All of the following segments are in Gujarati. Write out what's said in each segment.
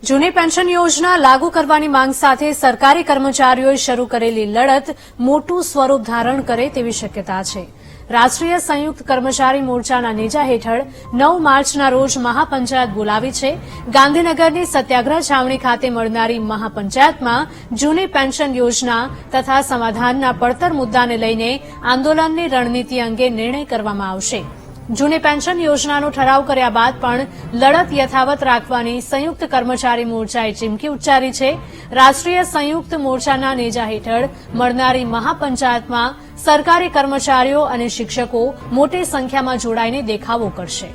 જૂની પેન્શન યોજના લાગુ કરવાની માંગ સાથે સરકારી કર્મચારીઓએ શરૂ કરેલી લડત મોટું સ્વરૂપ ધારણ કરે તેવી શક્યતા છે। રાષ્ટ્રીય સંયુક્ત કર્મચારી મોરચાના નેજા હેઠળ 9 માર્ચના રોજ મહાપંચાયત બોલાવી છે। ગાંધીનગરની સત્યાગ્રહ છાવણી ખાતે મળનારી મહાપંચાયતમાં જૂની પેન્શન યોજના તથા સમાધાનના પડતર મુદ્દાને લઈને આંદોલનની રણનીતિ અંગે નિર્ણય કરવામાં આવશે। જૂની પેન્શન યોજનાનો ઠરાવ કર્યા બાદ પણ લડત યથાવત રાખવાની સંયુક્ત કર્મચારી મોરચાએ ચીમકી ઉચ્ચારી છે। રાષ્ટ્રીય સંયુક્ત મોરચાના નેજા હેઠળ મળનારી મહાપંચાયતમાં સરકારી કર્મચારીઓ અને શિક્ષકો મોટી સંખ્યામાં જોડાઈને દેખાવો કરશે।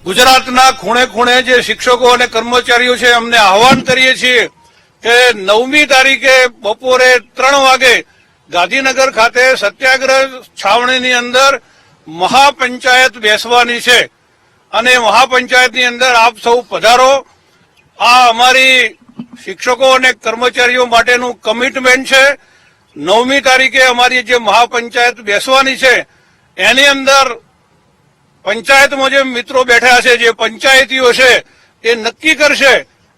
ગુજરાતના ખૂણે ખૂણે જે શિક્ષકો અને કર્મચારીઓ છે અમને આહવાન કરીએ છીએ કે 9મી તારીખે બપોરે 3 વાગે ગાંધીનગર ખાતે સત્યાગ્રહ છાવણીની અંદર મહાપંચાયત બેસવાની છે અને મહાપંચાયતની અંદર આપ સૌ પધારો। આ અમારી શિક્ષકો અને કર્મચારીઓ માટેનું કમિટમેન્ટ છે। 9મી તારીખે અમારી જે મહાપંચાયત બેસવાની છે એની અંદર પંચાયતમાં જે મિત્રો બેઠા છે, જે પંચાયતીઓ છે એ નક્કી કરશે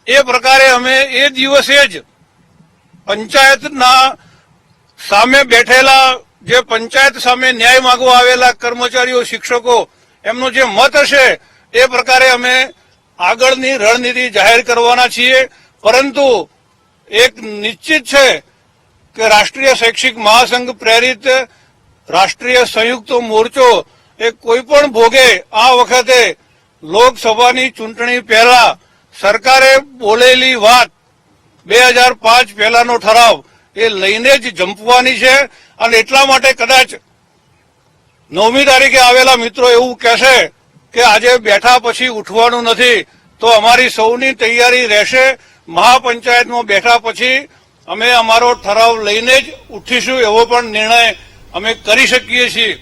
એ પ્રકારે અમે એ દિવસે જ પંચાયતના સામે બેઠેલા જે પંચાયત સામે ન્યાય માંગવા આવેલા કર્મચારીઓ શિક્ષકો એમનો જે મત હશે એ પ્રકારે અમે આગળની રણનીતિ જાહેર કરવાના છીએ। પરંતુ એક નિશ્ચિત છે કે રાષ્ટ્રીય શૈક્ષિક મહાસંઘ પ્રેરિત રાષ્ટ્રીય સંયુક્ત મોરચો એ કોઈ પણ ભોગે આ વખતે લોકસભાની ચૂંટણી પહેલા સરકારે બોલેલી વાત 2005 પહેલાનો ઠરાવ એ લઈને જ જંપવાની છે। અને એટલા માટે કદાચ 9મી તારીખે આવેલા મિત્રો એવું કહેશે કે આજે બેઠા પછી ઉઠવાનું નથી, તો અમારી સૌની તૈયારી રહેશે। મહાપંચાયતમાં બેઠા પછી અમે અમારો ઠરાવ લઈને જ ઉઠીશું એવો પણ નિર્ણય અમે કરી શકીએ છીએ।